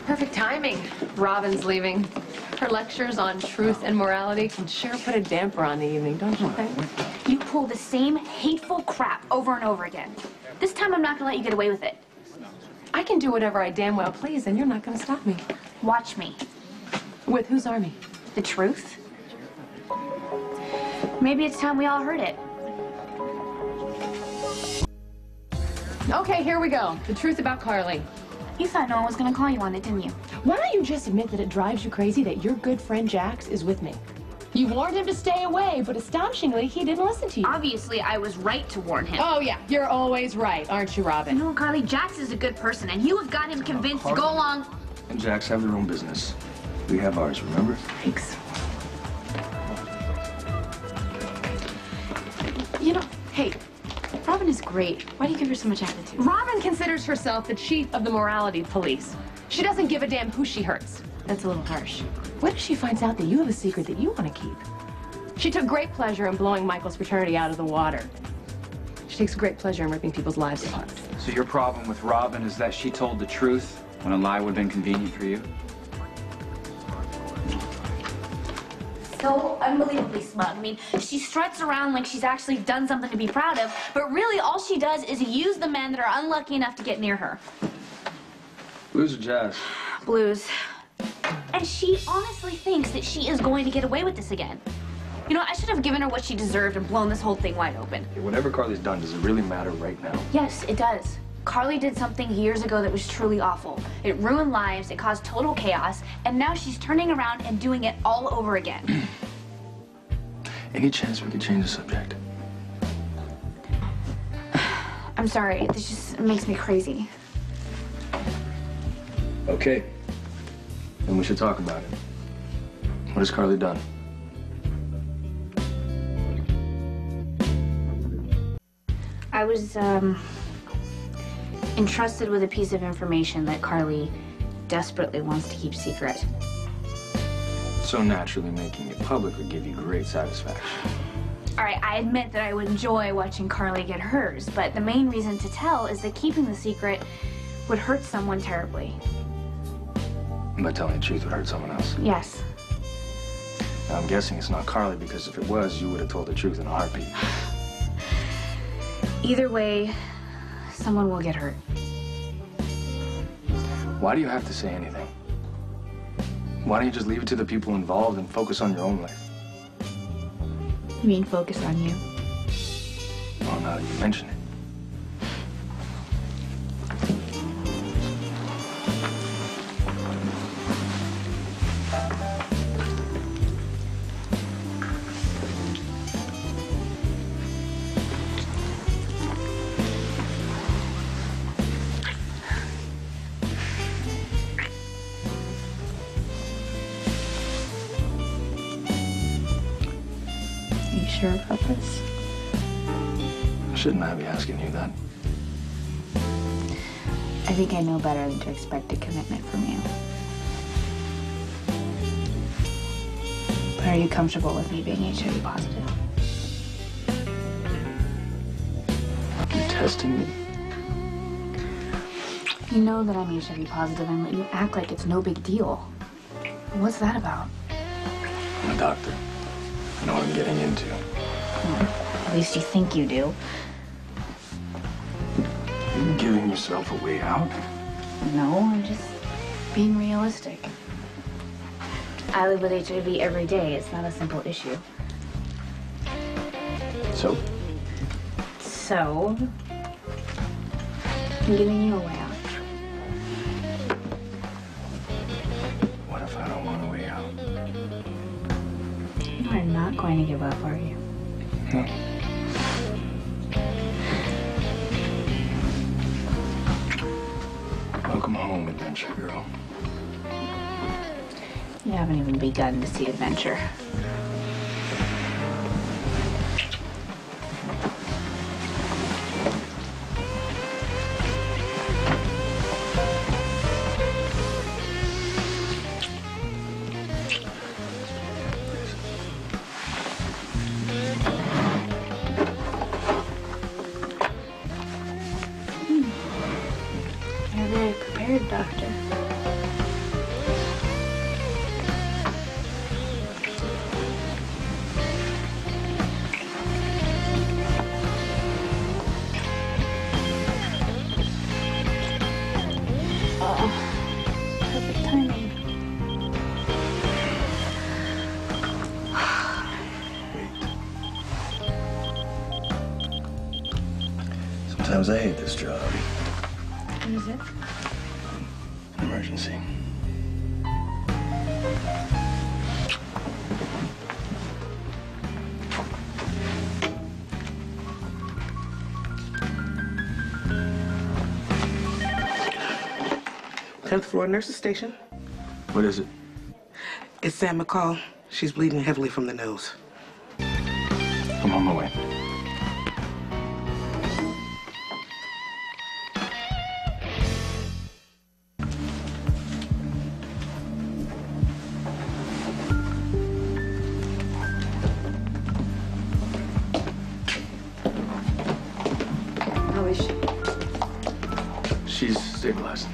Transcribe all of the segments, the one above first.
Perfect timing. Robin's leaving. Her lectures on truth and morality can sure put a damper on the evening, don't you think? You pull the same hateful crap over and over again. This time I'm not gonna let you get away with it. I can do whatever I damn well please, and you're not gonna stop me. Watch me. With whose army? The truth? Maybe it's time we all heard it. Okay, here we go. The truth about Carly. You thought no one was gonna call you on it, didn't you? Why don't you just admit that it drives you crazy that your good friend Jax is with me? You warned him to stay away, but astonishingly, he didn't listen to you. Obviously, I was right to warn him. Oh, yeah. You're always right, aren't you, Robin? No, Carly, Jax is a good person, and you have got him convinced to go along. And Jax have their own business. We have ours, remember? Thanks. You know, hey, Robin is great. Why do you give her so much attitude? Robin considers herself the chief of the morality police. She doesn't give a damn who she hurts. That's a little harsh. What if she finds out that you have a secret that you want to keep? She took great pleasure in blowing Michael's fraternity out of the water. She takes great pleasure in ripping people's lives apart. So your problem with Robin is that she told the truth when a lie would have been convenient for you? So unbelievably smug. I mean, she struts around like she's actually done something to be proud of, but really all she does is use the men that are unlucky enough to get near her. Blues or jazz? Blues. And she honestly thinks that she is going to get away with this again. You know, I should have given her what she deserved and blown this whole thing wide open. Hey, whatever Carly's done, does it really matter right now? Yes, it does. Carly did something years ago that was truly awful. It ruined lives, it caused total chaos, and now she's turning around and doing it all over again. Any chance we could change the subject? I'm sorry, this just makes me crazy. Okay. Then we should talk about it. What has Carly done? I was, entrusted with a piece of information that Carly desperately wants to keep secret. So naturally making it public would give you great satisfaction. All right, I admit that I would enjoy watching Carly get hers, but the main reason to tell is that keeping the secret would hurt someone terribly. But telling the truth would hurt someone else. Yes. Now, I'm guessing it's not Carly, because if it was, you would have told the truth in a heartbeat. Either way, someone will get hurt. Why do you have to say anything? Why don't you just leave it to the people involved and focus on your own life? You mean focus on you? Well, now that you mention it. Sure about this? Shouldn't I be asking you that? I think I know better than to expect a commitment from you. But are you comfortable with me being HIV positive? You testing me? You know that I'm HIV positive and let you act like it's no big deal. What's that about? I'm a doctor. I know what I'm getting into. Well, at least you think you do. You giving yourself a way out? No, I'm just being realistic. I live with HIV every day. It's not a simple issue. So? So, I'm giving you a way out. What if I don't want a way out? You are not going to give up, are you? No. Welcome home, adventure girl. You haven't even begun to see adventure. You're very prepared, Doctor. Perfect timing. Sometimes I hate this job. What is it? Emergency. 10th floor nurse's station. What is it? It's Sam McCall. She's bleeding heavily from the nose. I'm on my way. How is she? She's stabilized.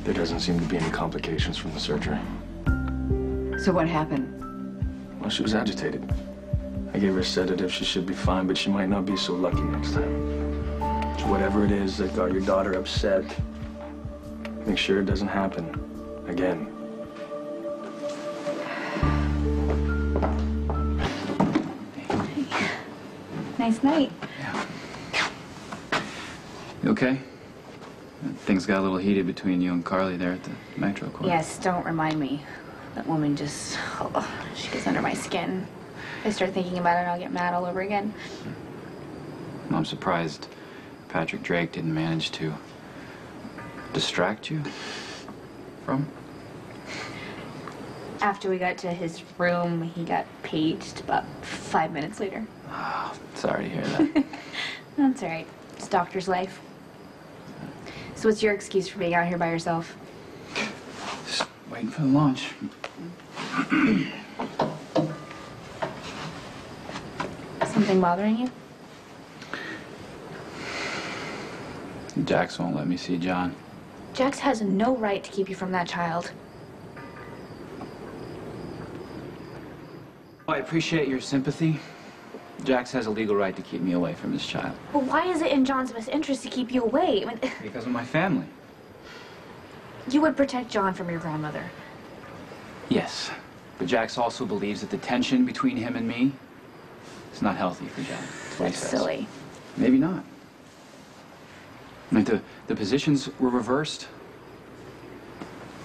There doesn't seem to be any complications from the surgery. So what happened? Well, she was agitated. I gave her a sedative. She should be fine, but she might not be so lucky next time. So whatever it is that got your daughter upset, make sure it doesn't happen again. Nice night. Yeah. You okay? Things got a little heated between you and Carly there at the Metro Court. Yes, don't remind me. That woman just, she gets under my skin. If I start thinking about it, I'll get mad all over again. I'm surprised Patrick Drake didn't manage to distract you from. After we got to his room, he got paged about 5 minutes later. Oh, sorry to hear that. That's all right. It's doctor's life. So what's your excuse for being out here by yourself? Just waiting for the launch. Something bothering you? Jax won't let me see John. Jax has no right to keep you from that child. Well, I appreciate your sympathy. Jax has a legal right to keep me away from this child. But why is it in John's best interest to keep you away? I mean, Because of my family. you would protect John from your grandmother. Yes. But Jax also believes that the tension between him and me is not healthy for John. That's what he That's says. silly. Maybe not. I mean, the positions were reversed.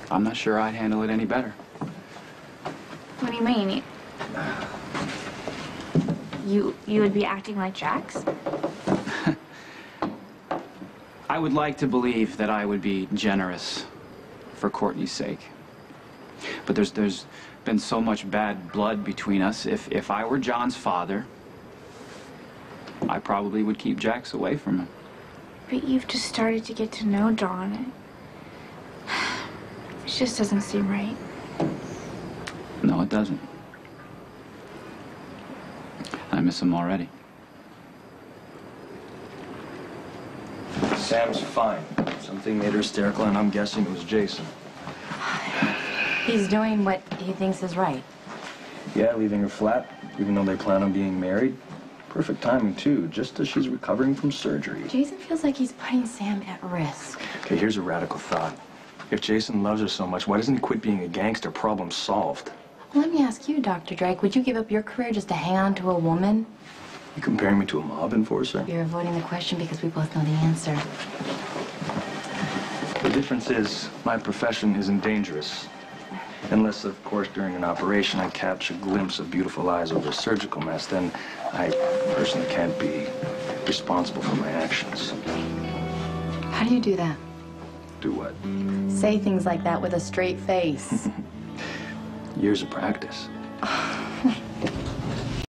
I'm not sure I'd handle it any better. What do you mean? You would be acting like Jax? I would like to believe that I would be generous for Courtney's sake. But there's been so much bad blood between us. If I were John's father, I probably would keep Jax away from him. But you've just started to get to know John. It just doesn't seem right. No, it doesn't. I miss him already. Sam's fine. Something made her hysterical, and I'm guessing it was Jason. He's doing what he thinks is right. Yeah, leaving her flat, even though they plan on being married. Perfect timing, too, just as she's recovering from surgery. Jason feels like he's putting Sam at risk. Okay, here's a radical thought. If Jason loves her so much, why doesn't he quit being a gangster? Problem solved. Well, let me ask you, Dr. Drake, would you give up your career just to hang on to a woman? You comparing me to a mob enforcer? You're avoiding the question because we both know the answer. The difference is, my profession isn't dangerous. Unless, of course, during an operation I catch a glimpse of beautiful eyes over a surgical mess, then I personally can't be responsible for my actions. How do you do that? Do what? Say things like that with a straight face. Years of practice.